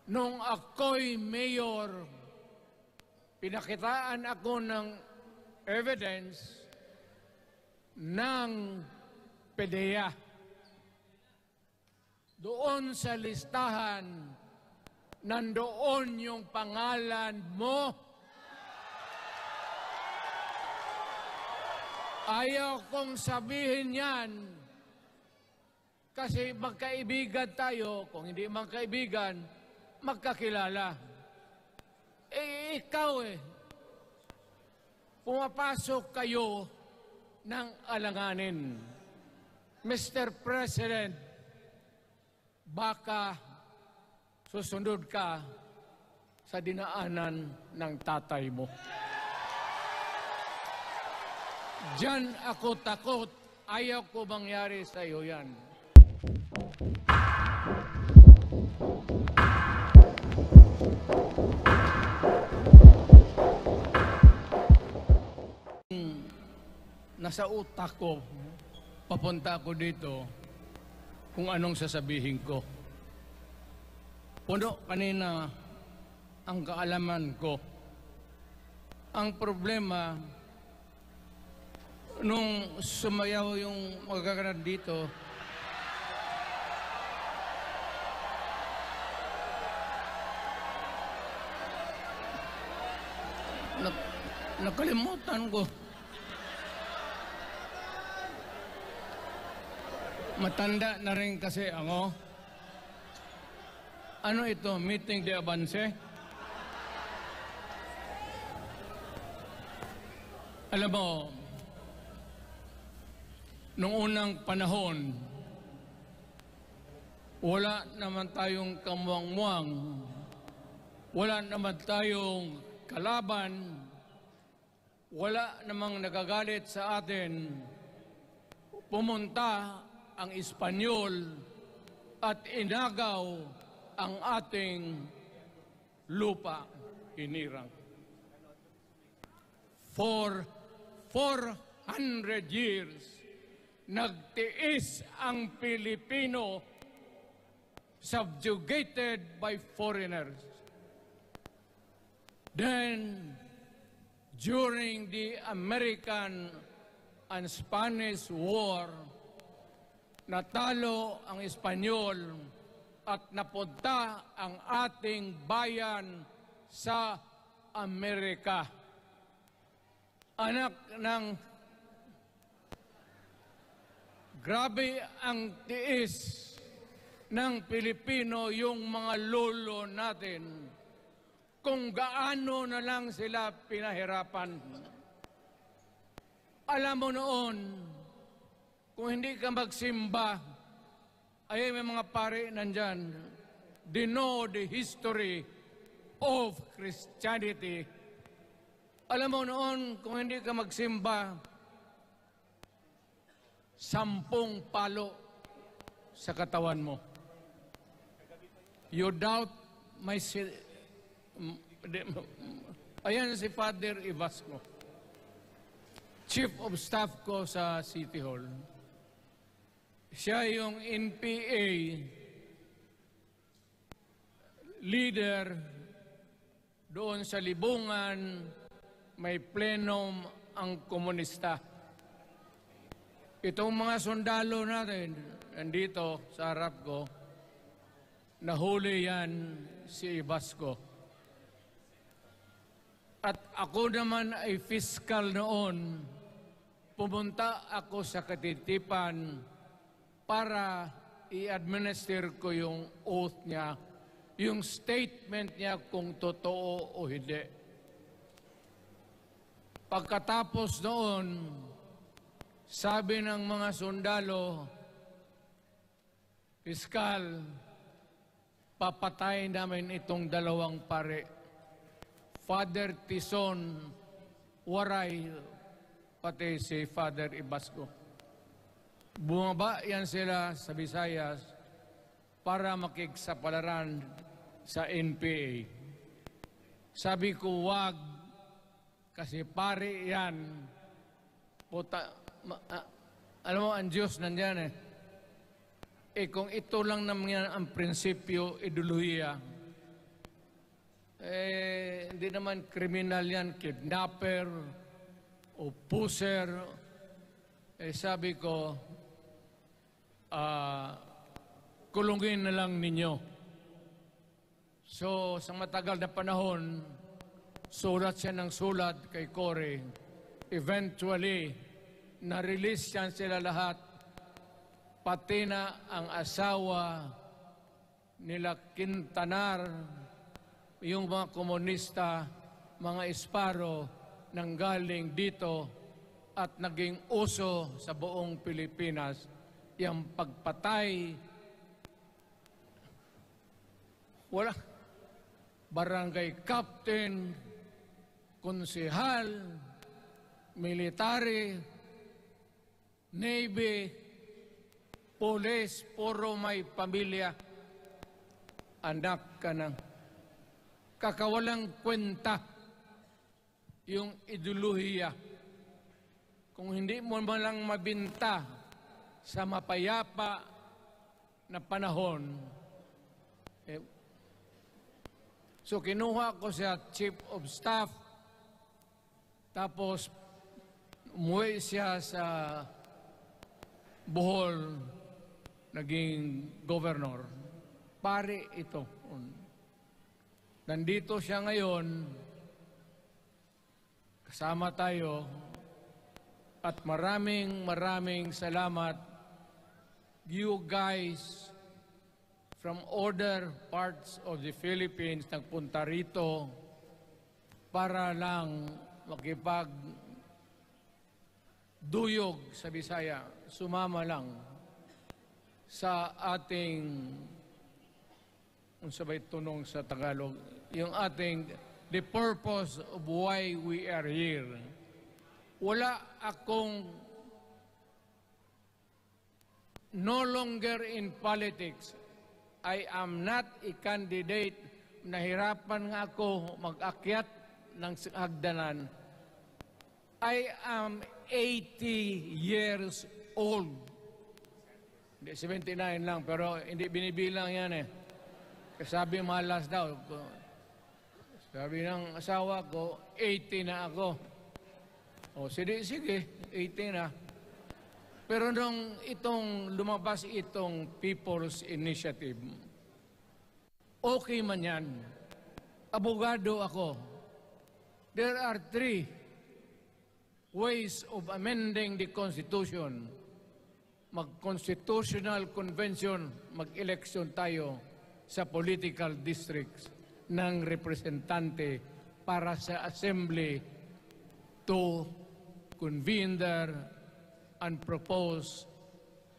Nung ako'y mayor, pinakitaan ako ng evidence ng PDEA. Doon sa listahan, nandoon yung pangalan mo. Ayaw kong sabihin yan kasi magkaibigan tayo. Kung hindi magkaibigan, magkakilala. Ikaw pumapasok kayo ng alanganin. Mr. President, baka susunod ka sa dinaanan ng tatay mo. Diyan ako takot. Ayaw ko mangyari sa iyo yan. Nasa utak ko, papunta ako dito kung anong sasabihin ko. Puno kanina ang kaalaman ko. Ang problema, nung sumayaw yung magkakaroon dito, nakalimutan ko. Matanda na rin kasi ako. Ano ito? Meeting de avance? Alam mo, nung unang panahon, wala naman tayong kamuang-muang, wala naman tayong kalaban, wala namang nagagalit sa atin. Pumunta ang Espanyol at inagaw ang ating lupa, hinirang. For 400 years, nagtiis ang Pilipino, subjugated by foreigners. Then, during the American and Spanish War, natalo ang Espanyol at napunta ang ating bayan sa Amerika. Anak ng grabe ang tiis ng Pilipino, yung mga lolo natin, kung gaano na lang sila pinahirapan. Alam mo noon, kung hindi ka magsimba, ay may mga pare nandyan, they know the history of Christianity. Alam mo noon, kung hindi ka magsimba, 10 palo sa katawan mo. You doubt my... Ayan si Father Ibasco, Chief of Staff ko sa City Hall. Siya yung NPA leader doon sa Libungan, may plenum ang komunista. Itong mga sundalo natin, nandito sa harap ko, nahuli yan si Ibasco. At ako naman ay fiscal noon, pumunta ako sa Katitipan para i-administer ko yung oath niya, yung statement niya kung totoo o hindi. Pagkatapos noon, sabi ng mga sundalo, Piskal, papatayin namin itong 2 pare. Father Tison, Waray, pati si Father Ibasco. Bumaba yan sila sa Visayas para makigsapalaran sa NPA. Sabi ko, wag, kasi pare yan. Puta, alam mo, ang Diyos nandyan kung ito lang naman yan ang prinsipyo, ideolohiya, Hindi naman kriminal yan, kidnapper o pusher. Sabi ko, kulungin na lang ninyo. So, sa matagal na panahon, sulat siya ng sulat kay Cory. Eventually, na-release yan sila lahat, pati na ang asawa nila Quintanar, yung mga komunista, mga Esparo, nanggaling dito at naging uso sa buong Pilipinas, yung pagpatay. Wala. Barangay captain, konsehal, military, navy, police, puro may pamilya. Anak ka ng kakawalang kwenta yung ideolohiya. Kung hindi mo man lang mabinta sa mapayapa na panahon, so kinuha ko siya Chief of Staff, tapos umuwi siya sa Bohol, naging governor. Pare ito. Nandito siya ngayon, kasama tayo, at maraming salamat. You guys from other parts of the Philippines nagpunta rito para lang makipagduyog sa Bisaya. Sumama lang sa ating, kung sabay tunong sa Tagalog, yung ating, the purpose of why we are here. Wala akong, no longer in politics. I am not a candidate. Nahirapan nga ako mag-akyat ng hagdanan. I am 80 years old. Hindi, 79 lang, pero hindi binibilang yan eh. Sabi malas daw. Sabi ng asawa ko, 80 na ako. O, sige, 80 na. Pero nung lumabas itong People's Initiative, okay man yan. Abogado ako. There are 3 ways of amending the Constitution. Mag-constitutional convention, mag-election tayo sa political districts ng representante para sa assembly to convene there and propose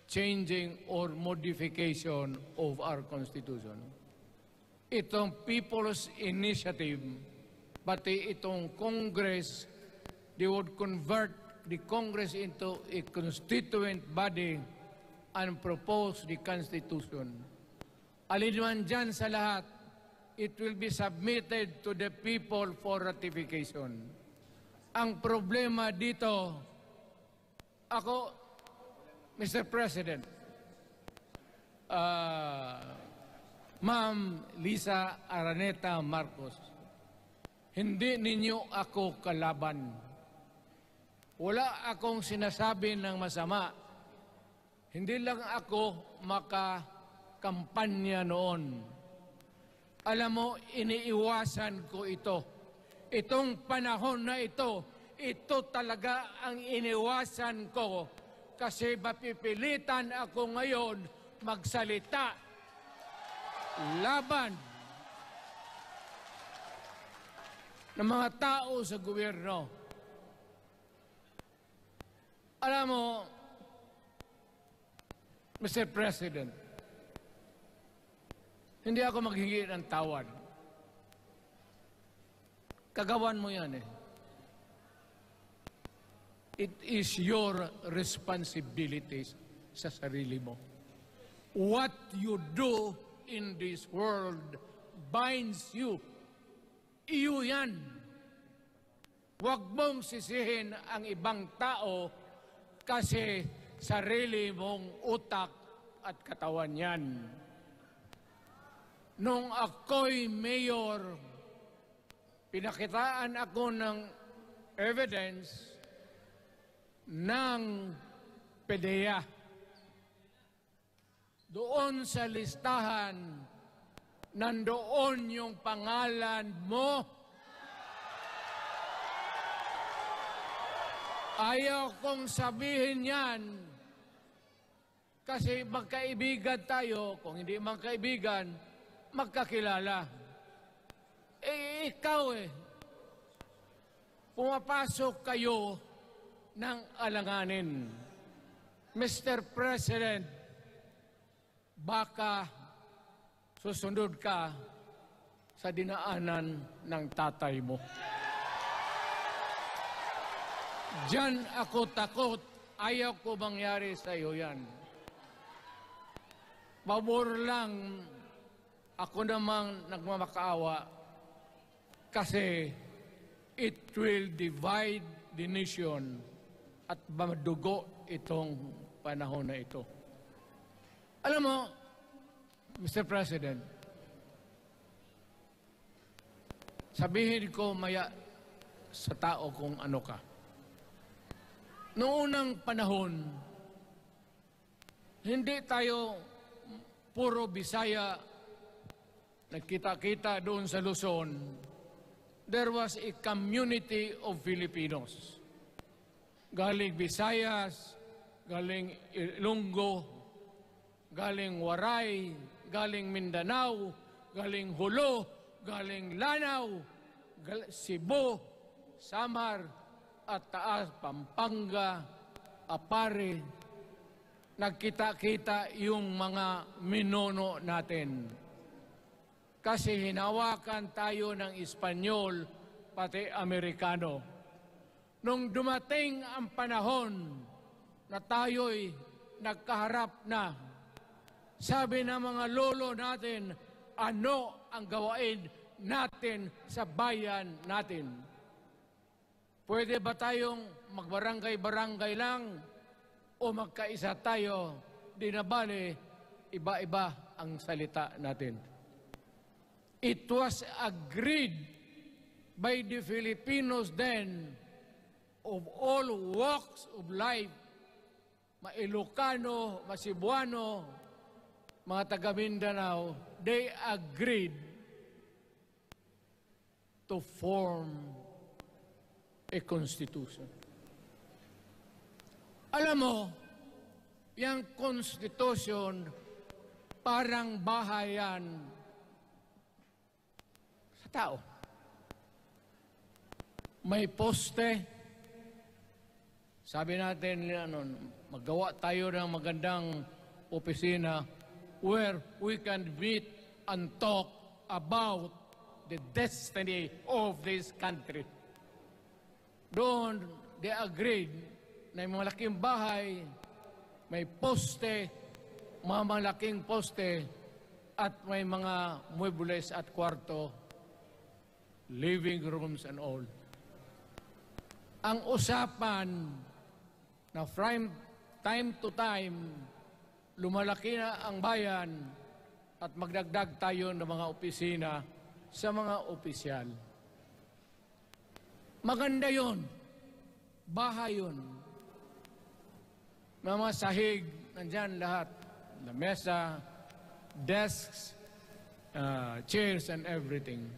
changing or modification of our Constitution. Itong People's Initiative, pati itong Congress, they would convert the Congress into a constituent body and propose the Constitution. Alinman dyan sa lahat, it will be submitted to the people for ratification. Ang problema dito, ako, Mr. President, Ma'am Lisa Araneta Marcos, hindi ninyo ako kalaban. Wala akong sinasabi ng masama. Hindi lang ako makakampanya noon. Alam mo, iniiwasan ko ito. Itong panahon na ito talaga ang iniwasan ko kasi mapipilitan ako ngayon magsalita laban ng mga tao sa gobyerno. Alam mo, Mr. President, hindi ako maghingi ng tawad. Kagawan mo yan eh. It is your responsibility sa sarili mo. What you do in this world binds you. Iyo yan. Huwag mong sisihin ang ibang tao kasi sarili mong utak at katawan yan. Nung ako'y mayor pinakitaan ako ng evidence ng PDEA. Doon sa listahan, nandoon yung pangalan mo. Ayaw kong sabihin yan kasi magkaibigan tayo. Kung hindi magkaibigan, magkakilala. Ikaw pumapasok kayo ng alanganin. Mr. President, baka susunod ka sa dinaanan ng tatay mo. Diyan ako takot. Ayaw ko mangyari sa iyo yan. Pabor lang, ako namang nagmamakaawa kasi it will divide the nation at madugo itong panahon na ito. Alam mo, Mr. President, sabihin ko maya sa tao kung ano ka. Noong unang panahon, hindi tayo puro Bisaya, nagkita-kita doon sa Luzon. There was a community of Filipinos. Galing Visayas, galing Ilonggo, galing Waray, galing Mindanao, galing Hulo, galing Lanao, Cebu, Samar, at Taas, Pampanga, Apare. Nagkita-kita yung mga minono natin. Kasi hinawakan tayo ng Espanyol, pati Amerikano. Nung dumating ang panahon na tayo'y nagkaharap na, sabi ng mga lolo natin, ano ang gawain natin sa bayan natin? Pwede ba tayong magbarangay-barangay lang o magkaisa tayo? Di na bale, iba-iba ang salita natin. It was agreed by the Filipinos then of all walks of life, Ma-Ilocano, Ma-Cebuano, mga taga Mindanao, they agreed to form a constitution. Alam mo, yung constitution parang bahayan sa tao. May poste. Sabi natin, magawa tayo ng magandang opisina where we can meet and talk about the destiny of this country. Doon, they agreed na may malaking bahay, may poste, mga malaking poste, at may mga muebles at kwarto, living rooms and all. Ang usapan na from time to time, lumalaki na ang bayan at magdagdag tayo ng mga opisina sa mga opisyal. Maganda yun. Bahay yun. Mga sahig, nandyan lahat. Lamesa, desks, chairs and everything.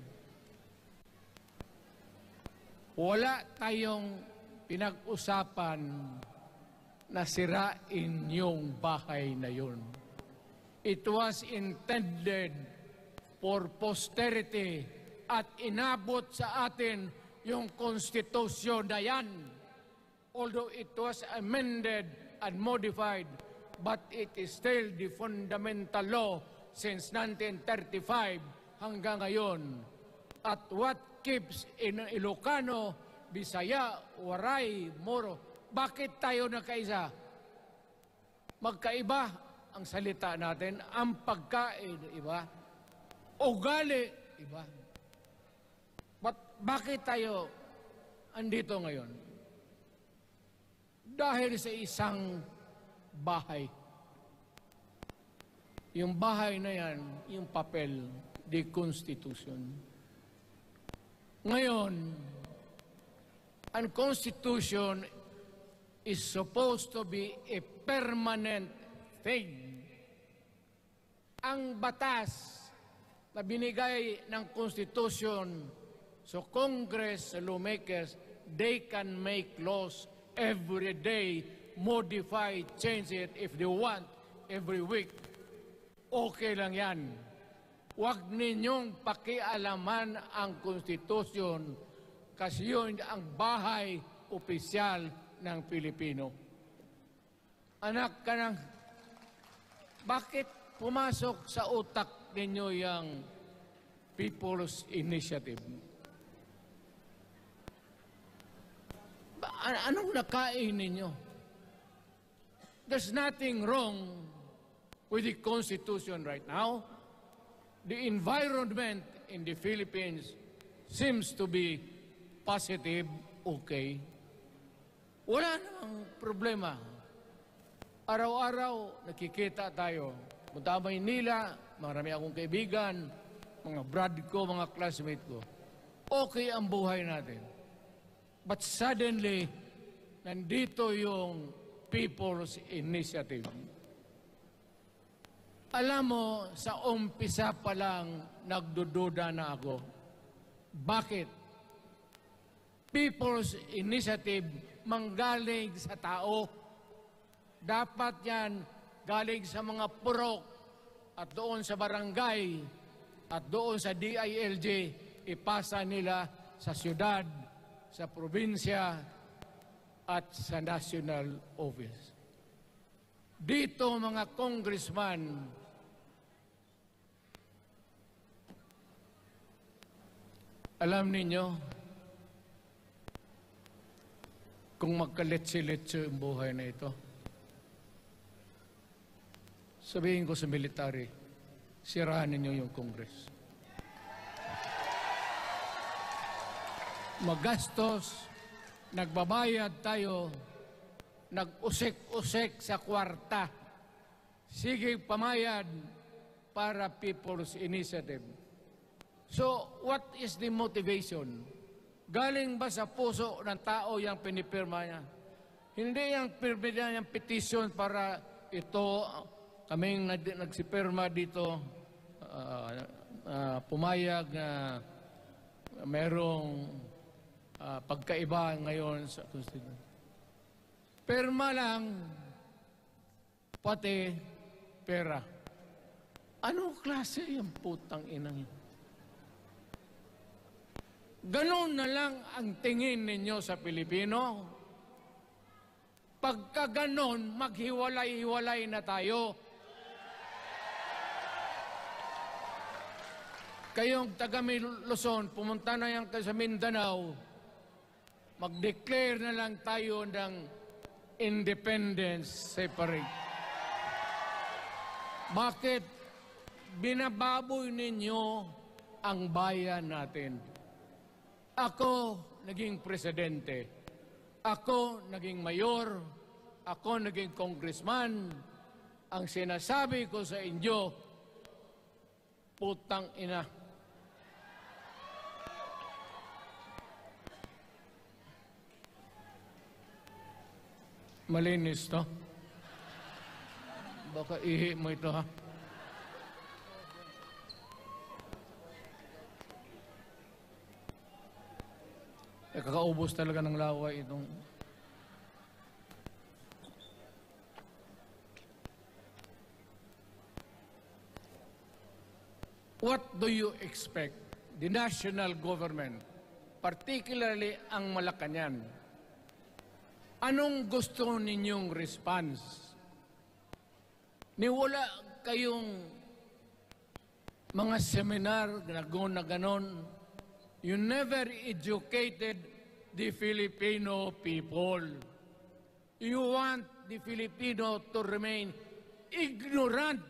Wala tayong pinag-usapan na sirain yung bahay na yun. It was intended for posterity at inabot sa atin yung konstitusyon na yan. Although it was amended and modified, but it is still the fundamental law since 1935 hanggang ngayon. At what keeps in Ilocano, Bisaya, Waray, Moro, bakit tayo nagkaisa? Magkaiba ang salita natin, ang pagkain, iba, ugali, iba. Bakit tayo andito ngayon? Dahil sa isang bahay. Yung bahay na yan, yung papel, the Constitution. Ngayon, ang Constitution is supposed to be a permanent thing. Ang batas na binigay ng Constitution sa Congress, sa lawmakers, they can make laws every day, modify, change it if they want, every week. Okay lang yan. Huwag ninyong pakialaman ang Constitution kasi yun ang bahay opisyal ng Pilipino. Anak ka ng, bakit pumasok sa utak ninyo yung People's Initiative? Anong nakain ninyo? There's nothing wrong with the Constitution right now. The environment in the Philippines seems to be positive, okay. Wala namang problema. Araw-araw nakikita tayo. Punta Maynila, marami akong kaibigan, mga brad ko, mga classmate ko. Okay ang buhay natin. But suddenly, nandito yung People's Initiative. Alam mo, sa umpisa pa lang, nagdududa na ako. Bakit? People's Initiative manggaling sa tao. Dapat yan galing sa mga purok at doon sa barangay at doon sa DILG, ipasa nila sa syudad, sa probinsya at sa national office. Dito mga congressman, alam ninyo, kung magkaletse-letse ang buhay na ito, sabihin ko sa military, sirahan ninyo yung Congress. Magastos, nagbabayad tayo, nag-usik-usik sa kwarta. Sige pamayad para People's Initiative. So, what is the motivation? Galing ba sa puso ng tao yung pinipirma niya? Hindi yung pirma yung petition para ito, kaming nagsipirma dito, pumayag na merong pagkaiba ngayon sa Constitution. Pirma lang, pati pera. Anong klase yung putang inang yun? Ganon na lang ang tingin ninyo sa Pilipino. Pagka ganon, maghiwalay-hiwalay na tayo. Kayong taga Luzon, pumunta na yan sa Mindanao, mag-declare na lang tayo ng independence separate. Bakit binababoy ninyo ang bayan natin? Ako naging presidente, ako naging mayor, ako naging congressman. Ang sinasabi ko sa inyo, putang ina. Malinis to? Baka ihi mo ito ha? Kakaubos talaga ng laway itong... What do you expect the national government, particularly ang Malacanang? Anong gusto ninyong response? Niwala kayong mga seminar na ganon. You never educated the Filipino people. You want the Filipino to remain ignorant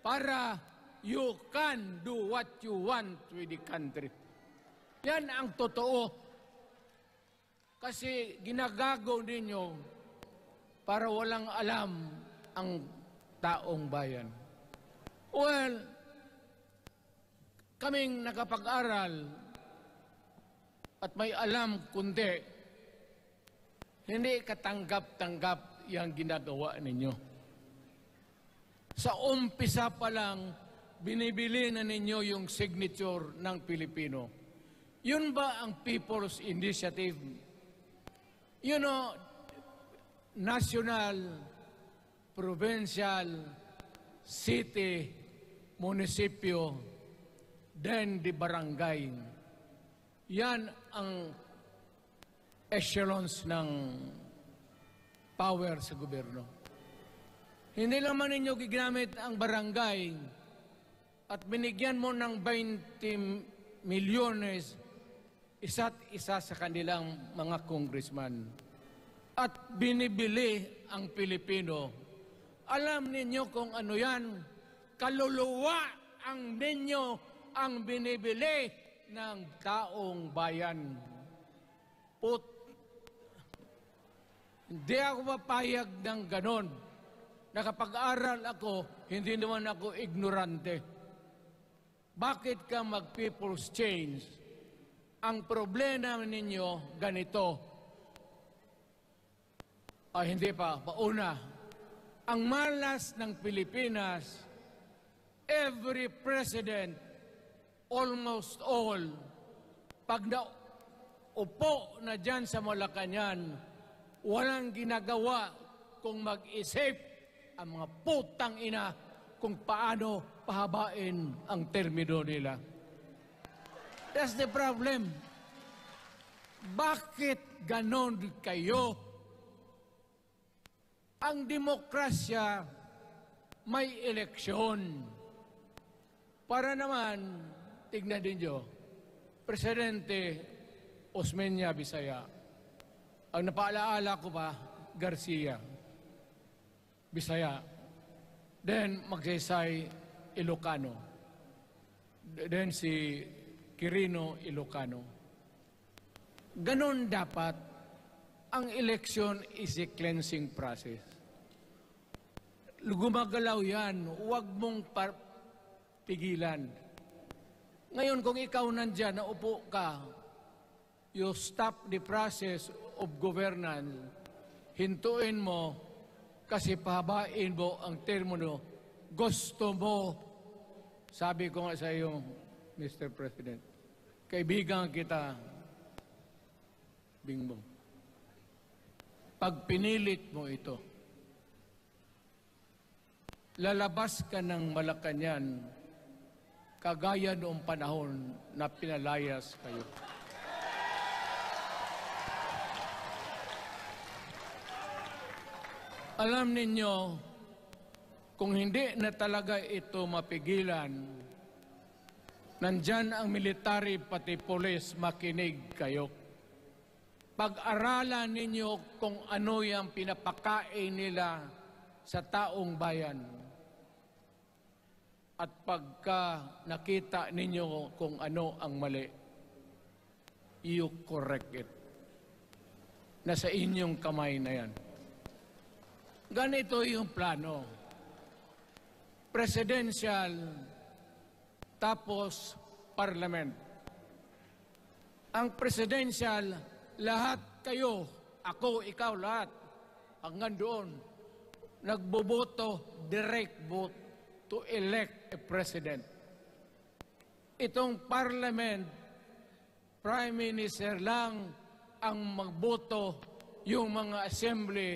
para you can do what you want with the country. Yan ang totoo. Kasi ginagago ninyo para walang alam ang taong bayan. Well, kaming nakapag-aral, at may alam kundi hindi katanggap-tanggap yung ginagawa ninyo. Sa umpisa pa lang, binibili na ninyo yung signature ng Pilipino. Yun ba ang People's Initiative? You know, national, provincial, city, munisipyo, then the barangay. Yan ang echelons ng power sa gobyerno. Hindi naman ninyo gigamit ang barangay at binigyan mo ng 20 milyones isa't isa sa kanilang mga congressman at binibili ang Pilipino. Alam ninyo kung ano yan? Kaluluwa ang ninyo ang binibili ng taong bayan. Hindi ako mapayag ng ganon. Nakapag-aral ako, hindi naman ako ignorante. Bakit ka mag-people's change? Ang problema ninyo, ganito. Hindi pa, pauna. Ang malas ng Pilipinas, every president, almost all, pag naupo na dyan sa Malacañang, walang ginagawa kung mag-isip ang mga putang ina kung paano pahabain ang termino nila. That's the problem. Bakit ganon kayo? Ang demokrasya may eleksyon. Para naman, tignan ninyo, Presidente Osmeña Bisaya, ang napaalaala ko pa, Garcia, Bisaya, then Magsaysay Ilocano, then si Quirino Ilocano. Ganon dapat, ang eleksyon is a cleansing process. Gumagalaw yan, huwag mong pigilan. Ngayon, kung ikaw nandyan, naupo ka, you stop the process of governance, hintuin mo, kasi pahabain mo ang termino, gusto mo, sabi ko nga sa iyo, Mr. President, kaibigan kita, Bingbong. Pag pinilit mo ito, lalabas ka ng Malacañang kagaya noong panahon na pinalayas kayo. Alam ninyo, kung hindi na talaga ito mapigilan, nandyan ang military pati polis, makinig kayo. Pag-aralan ninyo kung ano yung pinapakain nila sa taong bayan. At pagka nakita ninyo kung ano ang mali, you correct it. Nasa inyong kamay na yan. Ganito yung plano. Presidential, tapos parliament. Ang presidential, lahat kayo, ako, ikaw, lahat, hanggang doon, nagboboto, direct vote to elect a president. Itong parliament, prime minister lang ang magboto, yung mga assembly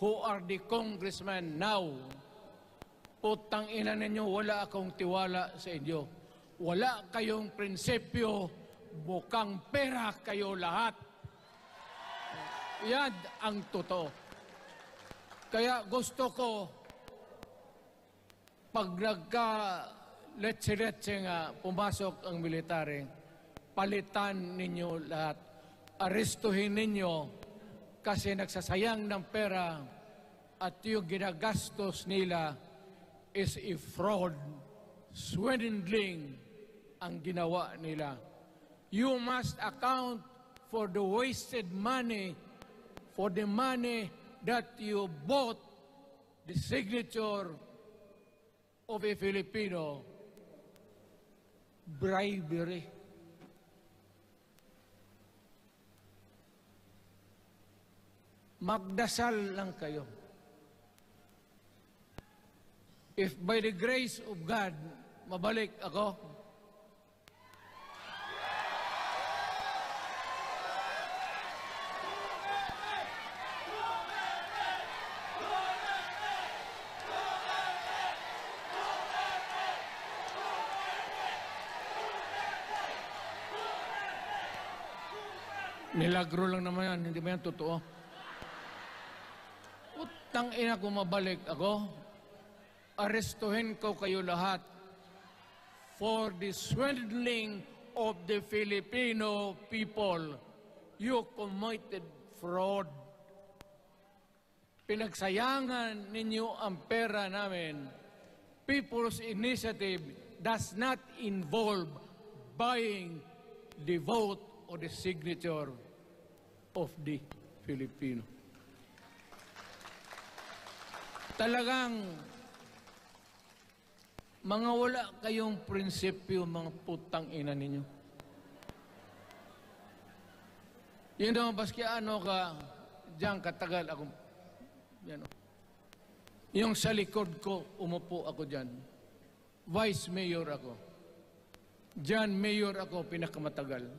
who are the congressmen now. Putang ina ninyo, wala akong tiwala sa inyo. Wala kayong prinsipyo, bukang pera kayo lahat. Yan ang totoo. Kaya gusto ko, pag nagka-letse-letse nga pumasok ang military, palitan ninyo lahat. Arestuhin ninyo kasi nagsasayang ng pera at yung ginagastos nila is a fraud, swindling ang ginawa nila. You must account for the wasted money, for the money that you bought the signature of a Filipino. Bribery. magdasal lang kayo. If by the grace of God, mabalik ako, milagro lang naman yan, hindi ba yan totoo? Utang ina ko mabalik ako, arestuhin ko kayo lahat for the swindling of the Filipino people. You committed fraud. Pinagsayangan ninyo ang pera namin. People's Initiative does not involve buying the vote or the signature of the Filipino. Talagang mga wala kayong prinsipyo, mga putang ina ninyo. Yun naman, baski ano ka, diyan katagal ako, yan o. Yung sa likod ko, umupo ako diyan. Vice Mayor ako. Diyan Mayor ako, pinakamatagal.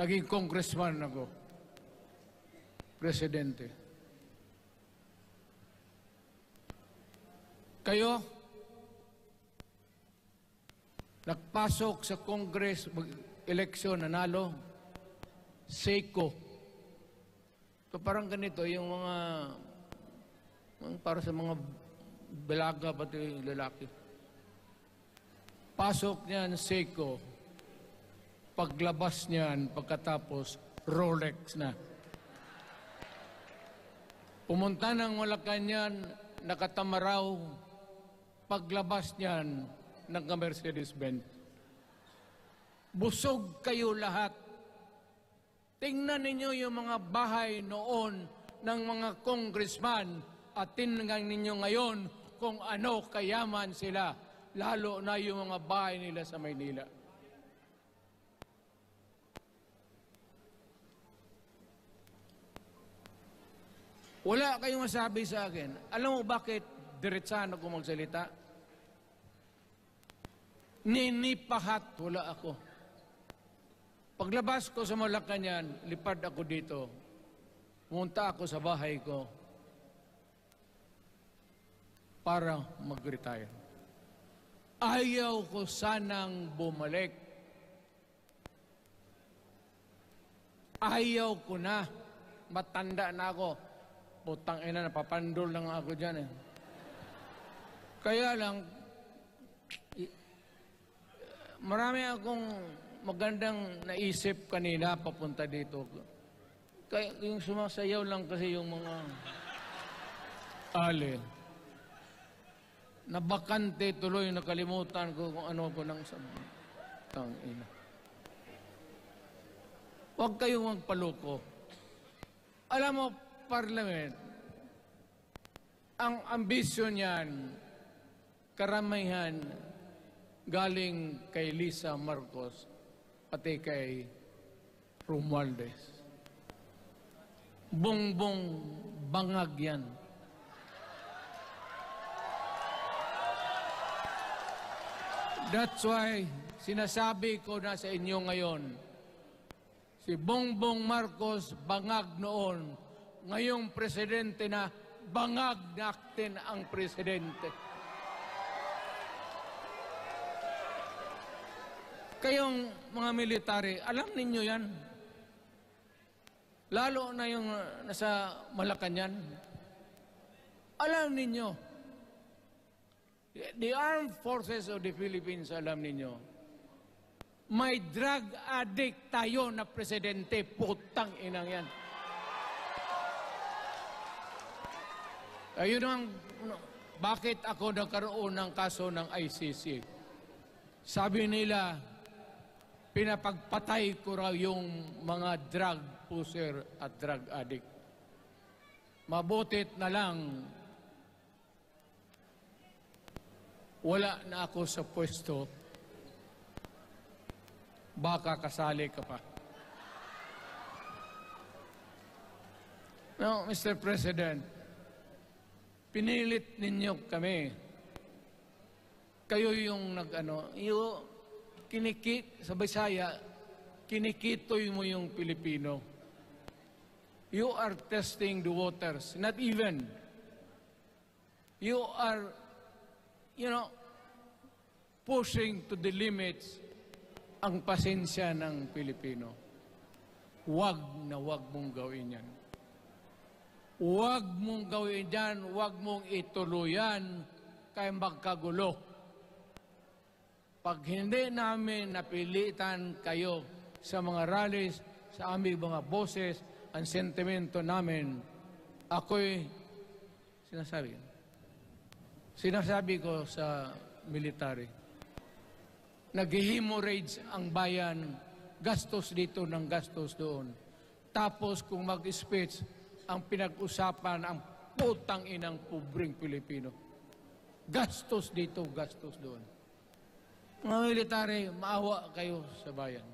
Naging congressman ako. Presidente. Kayo, nagpasok sa Congress, eleksyon, nanalo, Seiko. So parang ganito, yung mga, para sa mga balaga, pati lalaki. Pasok niyan, Seiko. Paglabas niyan, pagkatapos, Rolex na. Pumunta ng Malacanang, nakatamaraw, paglabas niyan, nagka-Mercedes-Benz. Busog kayo lahat. Tingnan ninyo yung mga bahay noon ng mga congressman at tingnan ninyo ngayon kung ano kayaman sila, lalo na yung mga bahay nila sa Maynila. Wala kayong masabi sa akin. Alam mo bakit diretsahan ako magsalita? Ninipahat, wala ako. Paglabas ko sa Malacanang, lipad ako dito. Pumunta ako sa bahay ko para mag-retire. Ayaw ko sanang bumalik. Ayaw ko na. Matanda na ako. Putang ina, napapandol lang ako dyan eh. Kaya lang, marami akong magandang naisip kanina papunta dito. Kaya yung sumasayaw lang kasi yung mga ali. Nabakante tuloy, nakalimutan ko kung ano ko nang tang ina. Huwag kayong magpaloko. Alam mo, Parliament, ang ambisyon niyan, karamihan galing kay Lisa Marcos pati kay Romualdez. Bongbong bangag yan. That's why sinasabi ko na sa inyo ngayon, si Bongbong Marcos bangag noon, ngayong presidente na bangag natin ang presidente. Kayong mga military, alam ninyo yan. Lalo na yung nasa Malacanang. Alam ninyo. The Armed Forces of the Philippines, alam ninyo. May drug addict tayo na presidente, putang inang yan. Ayun ang, bakit ako nagkaroon ng kaso ng ICC? Sabi nila, pinapagpatay ko raw yung mga drug pusher at drug addict. Mabutit na lang, wala na ako sa pwesto, baka kasali ka pa. No, Mr. President, pinilit ninyo kami. Kayo yung sa Bisaya, kinikitoy mo yung Pilipino. You are testing the waters. Not even. You are, pushing to the limits ang pasensya ng Pilipino. Huwag mong gawin yan. Huwag mong gawin yan, huwag mong ituluyan kaya magkagulo. Pag hindi namin napilitan kayo sa mga rallies, sa aming mga boses, ang sentimento namin, ako'y sinasabi ko sa military, nag-hemorrhage ang bayan, gastos dito ng gastos doon. Tapos kung mag-speech, ang pinag-usapan ang putang inang pobreng Pilipino. Gastos dito, gastos doon. Mga military, maawa kayo sa bayan.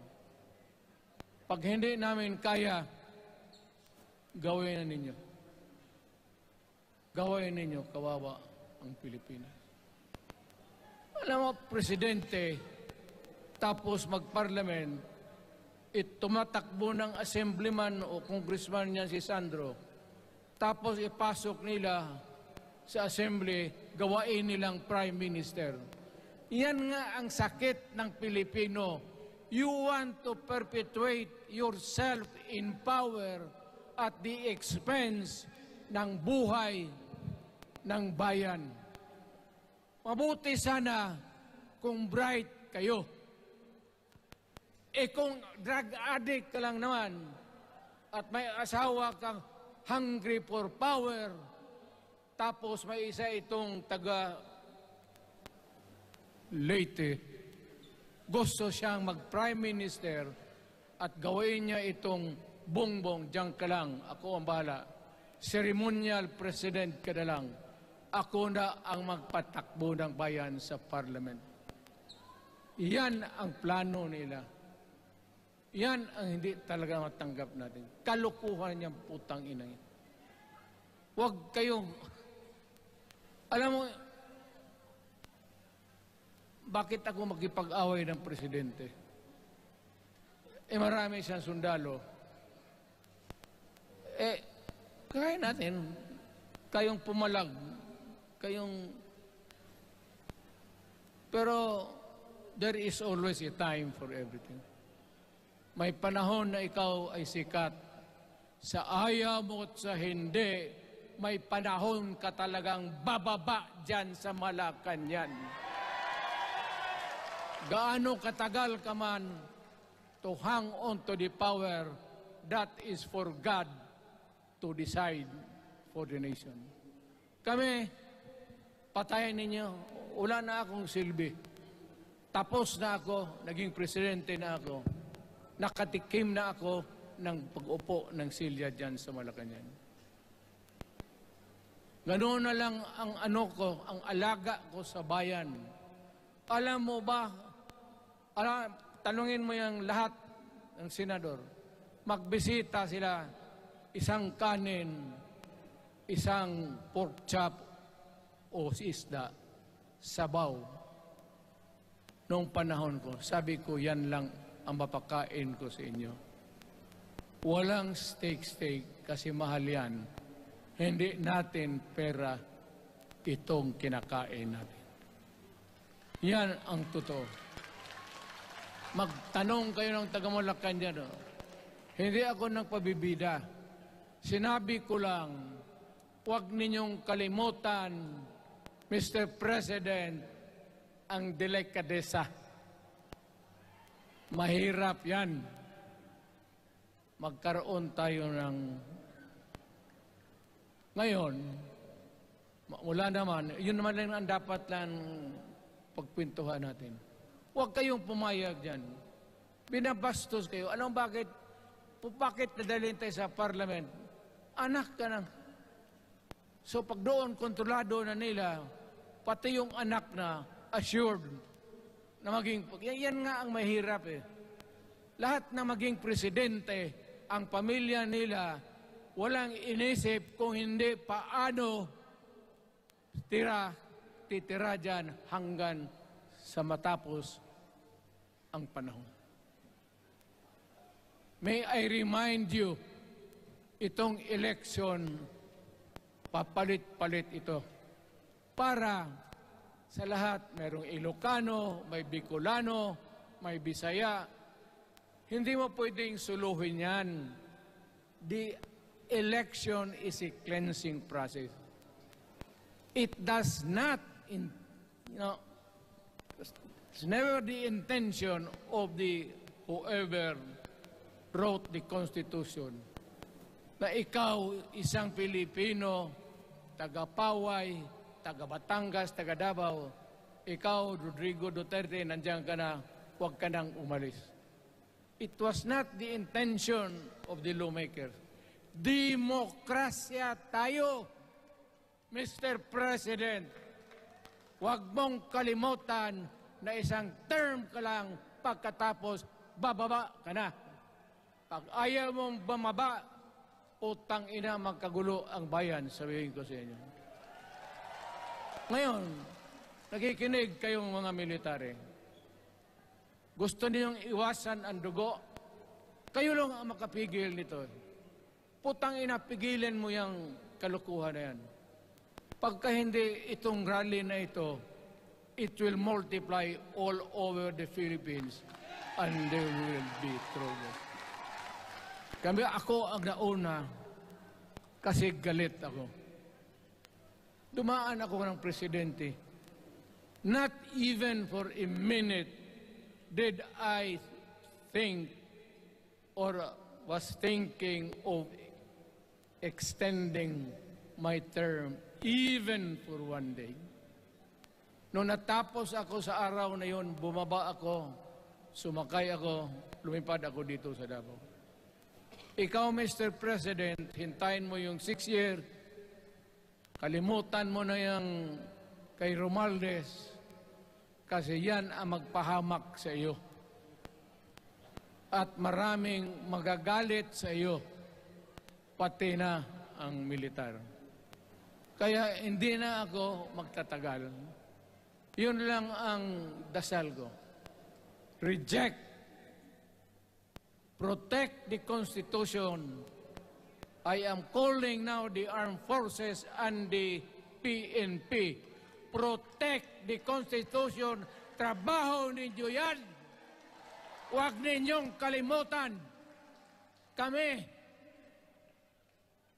Pag hindi namin kaya, gawin na ninyo. Gawin ninyo, kawawa ang Pilipinas. Alam mo, Presidente, tapos mag-parliament, tumatakbo ng assemblyman o congressman niya si Sandro, tapos ipasok nila sa assembly, gawain nilang prime minister. Yan nga ang sakit ng Pilipino. You want to perpetuate yourself in power at the expense ng buhay ng bayan. Mabuti sana kung bright kayo. Kung drug addict ka lang naman at may asawa kang hungry for power, tapos may isa itong taga Leyte, gusto siyang mag-prime minister at gawin niya itong bongbong, diyan ka lang, ako ang bahala. Ceremonial president ka na lang. Ako na ang magpatakbo ng bayan sa parliament. Yan ang plano nila. Yan ang hindi talaga matanggap natin. Kalukuhan niyang putang ina. Huwag kayong... Alam mo, bakit ako magkipag-away ng presidente? Marami siyang sundalo. Kaya natin, kayong pumalag, kayong... Pero there is always a time for everything. May panahon na ikaw ay sikat. Sa ayaw mo at sa hindi, may panahon ka talagang bababa dyan sa Malacanang. Gaano katagal ka man to hang on to the power, that is for God to decide for the nation. Kami, patayin ninyo, wala na akong silbi. Tapos na ako, naging presidente na ako. Nakatikim na ako ng pag-upo ng silya dyan sa Malacanang. Ganoon na lang ang ang alaga ko sa bayan. Alam mo ba, tanungin mo yung lahat ng senador, magbisita sila, isang kanin, isang pork chop o isda, sabaw. Noong panahon ko, sabi ko, yan lang ang mapakain ko sa inyo. Walang steak kasi mahal yan. Hindi natin pera itong kinakain natin. Yan ang totoo. Magtanong kayo ng taga-Malacanang dyan. Hindi ako nagpabibida. Sinabi ko lang, huwag ninyong kalimutan, Mr. President, ang delikadesa. Mahirap yan. Magkaroon tayo ng... Ngayon, wala naman, yun naman lang ang dapat lang pagpintuhan natin. Huwag kayong pumayag dyan. Binabastos kayo. Alam bakit? Bakit nadalhin tayo sa parliament? Anak ka na. So pag doon, kontrolado na nila, pati yung anak na assured na maging... Yan nga ang mahirap eh. Lahat na maging presidente, ang pamilya nila, walang inisip kung hindi paano titira dyan hanggang sa matapos ang panahon. May I remind you, itong election, papalit-palit ito. Para sa lahat, mayroong Ilocano, may Bicolano, may Bisaya. Hindi mo pwedeng suluhin yan. The election is a cleansing process. It does not, it's never the intention of the whoever wrote the Constitution na ikaw, isang Pilipino, taga-Paway, taga-Batangas, taga-Davao, ikaw, Rodrigo Duterte, nandiyan ka na, huwag ka nang umalis. It was not the intention of the lawmakers. Demokrasya tayo, Mr. President. Huwag mong kalimutan na isang term ka lang pagkatapos bababa ka na. Pag ayaw mong bumaba, utang ina magkagulo ang bayan, sabihin ko sa inyo. Ngayon, nakikinig kayong mga military. Gusto ninyong iwasan ang dugo? Kayo lang ang makapigil nito. Putang ina, pigilan mo yung kalukuhan na yan. Pagka hindi itong rally na ito, it will multiply all over the Philippines and there will be trouble. Ako ang nauna kasi galit ako. Dumaan ako ng presidente. Not even for a minute did I think or was thinking of extending my term even for one day. Nung natapos ako sa araw na yon, bumaba ako, sumakay ako, lumipad ako dito sa Davao. Ikaw, Mr. President, hintayin mo yung 6 year, kalimutan mo na yung kay Romualdez, kasi yan ang magpahamak sa iyo. At maraming magagalit sa iyo, pati na ang militar. Kaya hindi na ako magtatagal. Yun lang ang dasal ko. Reject. Protect the Constitution. I am calling now the armed forces and the PNP. Protect the Constitution. Trabaho ninyo yan. Huwag ninyong kalimutan. Kami,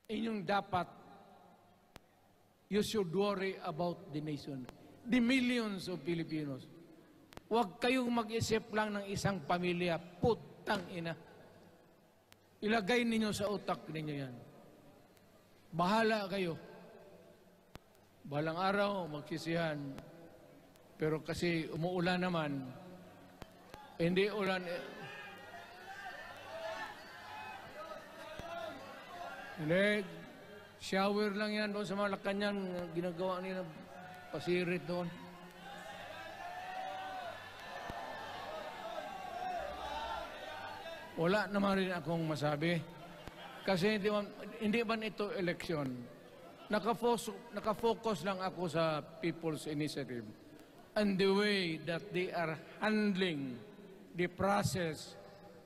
inyong dapat, you should worry about the nation. The millions of Filipinos. Huwag kayong mag-isip lang ng isang pamilya. Putang ina. Ilagay ninyo sa utak ninyo yan. Bahala kayo. Balang araw, magsisihan. Pero kasi umuulan naman, hindi ulan. Hindi, shower lang yan doon sa Malacanang, ginagawa nila, pasirit doon. Wala naman rin akong masabi. Kasi hindi man ito eleksyon. Nakafocus lang ako sa People's Initiative and the way that they are handling the process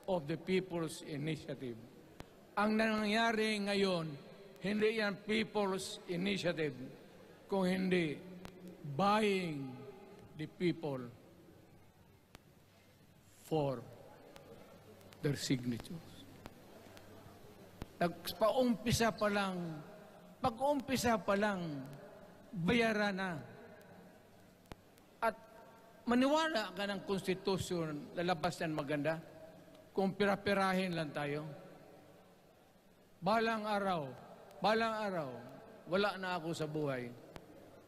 of the People's Initiative. Ang nangyari ngayon, hindi yan People's Initiative, kung hindi buying the people for their signatures. Pag-umpisa pa lang, bayaran na. At maniwala ka ng konstitusyon, lalabas yan maganda, kung pira-pirahin lang tayo. Balang araw, wala na ako sa buhay.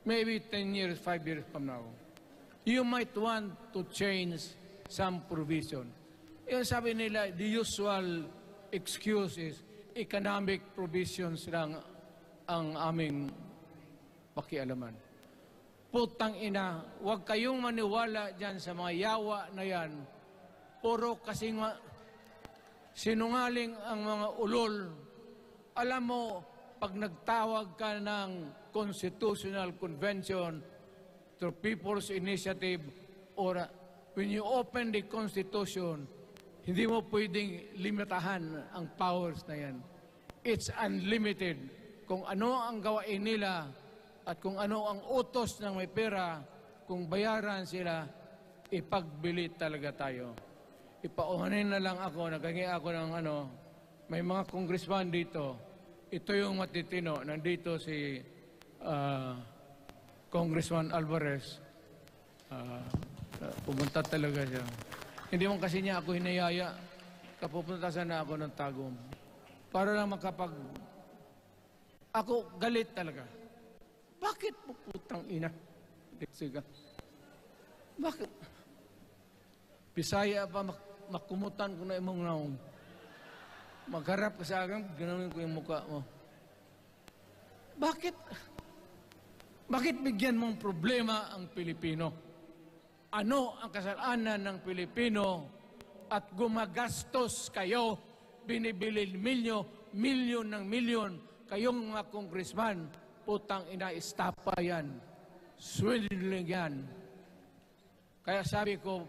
Maybe 10 years, 5 years from now. You might want to change some provision. Yung sabi nila, the usual excuse is economic provisions lang ang aming pakialaman. Putang ina, huwag kayong maniwala dyan sa mga yawa na yan. Puro kasing sinungaling ang mga ulol Alam mo, pag nagtawag ka ng Constitutional Convention through People's Initiative or when you open the Constitution, hindi mo pwedeng limitahan ang powers na yan. It's unlimited. Kung ano ang gawain nila at kung ano ang utos ng may pera, kung bayaran sila, ipagbili talaga tayo. Ipauhanin na lang ako, naghingi ako ng may mga congressman dito. Ito yung matitino. Nandito si Congressman Alvarez. Pumunta talaga siya. Hindi man kasi niya ako hinayaya. Kapupunta sana ako ng Tagum. Para lang Ako galit talaga. Bakit po putang ina? Sige. Bakit? Bisaya pa makumutan ko na imong naong. Magharap ka sa akin, ganoon ko yung mukha mo. Bakit? Bakit bigyan mong problema ang Pilipino? Ano ang kasalanan ng Pilipino at gumagastos kayo, binibili milyon ng milyon, kayong mga congressman, putang ina, istapa yan. Swindling yan. Kaya sabi ko,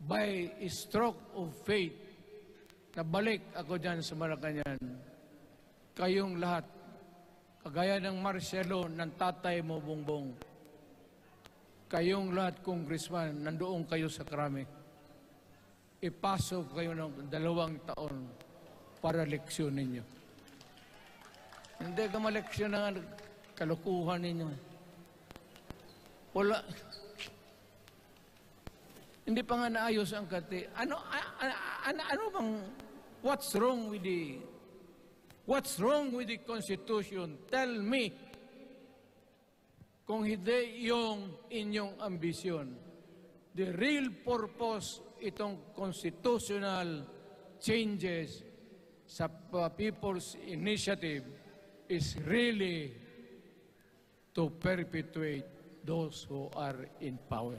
by a stroke of fate, nabalik ako dyan sa Malacanang. Kayong lahat, kagaya ng Marcelo, ng tatay mo, Bongbong. Kayong lahat, congressman, nandoon kayo sa Krame. Ipasok kayo ng 2 taon para leksyon ninyo. Hindi ka maleksyon ng kalukuhan ninyo. Wala. Hindi pa nga naayos ang kati. Ano bang, what's wrong with the Constitution? Tell me. Kung hindi yung inyong ambisyon. The real purpose itong constitutional changes sa People's Initiative is really to perpetuate those who are in power.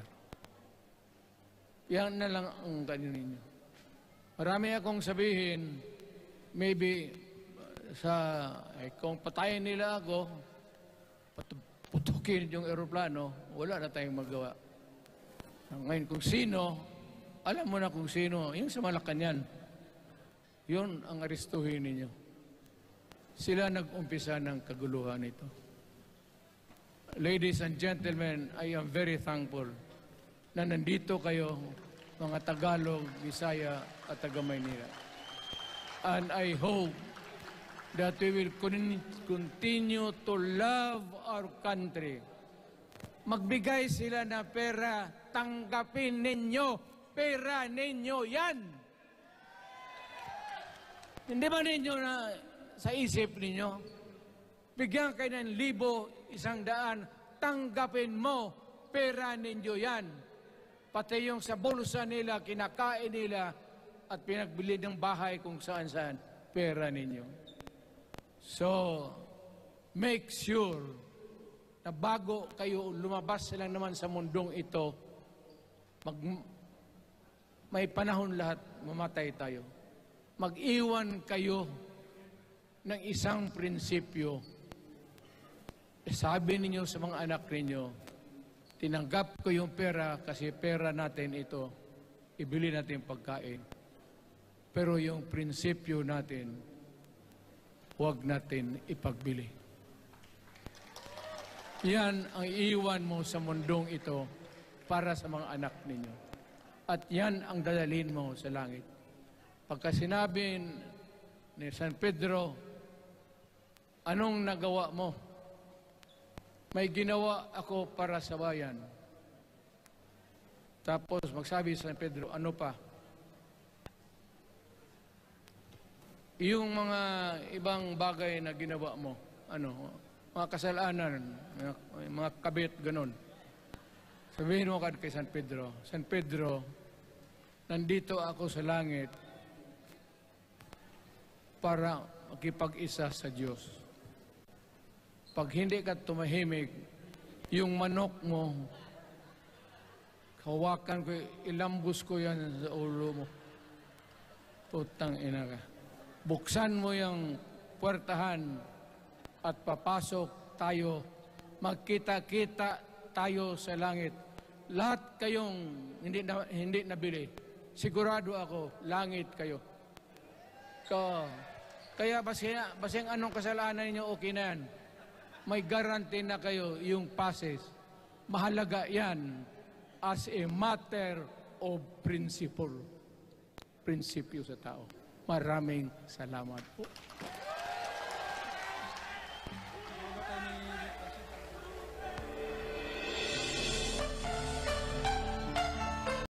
Yan na lang ang ganyan ninyo. Marami akong sabihin, maybe kung patayin nila ako, putukin yung eroplano, wala na tayong magawa. Ngayon, kung sino, alam mo na kung sino, yung sa Malacanang, yun ang aristuhin ninyo. Sila nag-umpisa ng kaguluhan ito. Ladies and gentlemen, I am very thankful na nandito kayo, mga Tagalog, Bisaya at taga-Maynila. And I hope that we will continue to love our country. Magbigay sila na pera, tanggapin ninyo, pera ninyo yan. Hindi ba ninyo na sa isip ninyo, bigyan kayo ng 1,000, 100, tanggapin mo, pera ninyo yan. Pati yung sa bulsa nila, kinakain nila, at pinagbili ng bahay kung saan-saan, pera ninyo. So, make sure na bago kayo lumabas lang naman sa mundong ito, may panahon lahat, mamatay tayo. Mag-iwan kayo ng isang prinsipyo. Sabi ninyo sa mga anak ninyo, tinanggap ko yung pera kasi pera natin ito, ibili natin pagkain. Pero yung prinsipyo natin, huwag natin ipagbili. Yan ang iiwan mo sa mundong ito para sa mga anak ninyo. At yan ang dadalhin mo sa langit. Pagka sinabi ni San Pedro, anong nagawa mo? May ginawa ako para sa bayan. Tapos magsabi sa San Pedro, ano pa? Yung mga ibang bagay na ginawa mo, mga kasalanan, mga kabit, ganon. Sabihin mo kay San Pedro, nandito ako sa langit para makipag-isa sa Diyos. Pag hindi ka tumahimik, yung manok mo, hawakan ko, ilambos ko yan sa ulo mo. Putang ina ka. buksan mo yung puwertahan at papasok tayo, magkita-kita tayo sa langit. Lahat kayong hindi nabili, sigurado ako, langit kayo. Kaya basing anong kasalanan niyo, okay na yan. May guarantee na kayo yung passes. Mahalaga yan as a matter of principle. Prinsipyo sa tao. Maraming salamat po.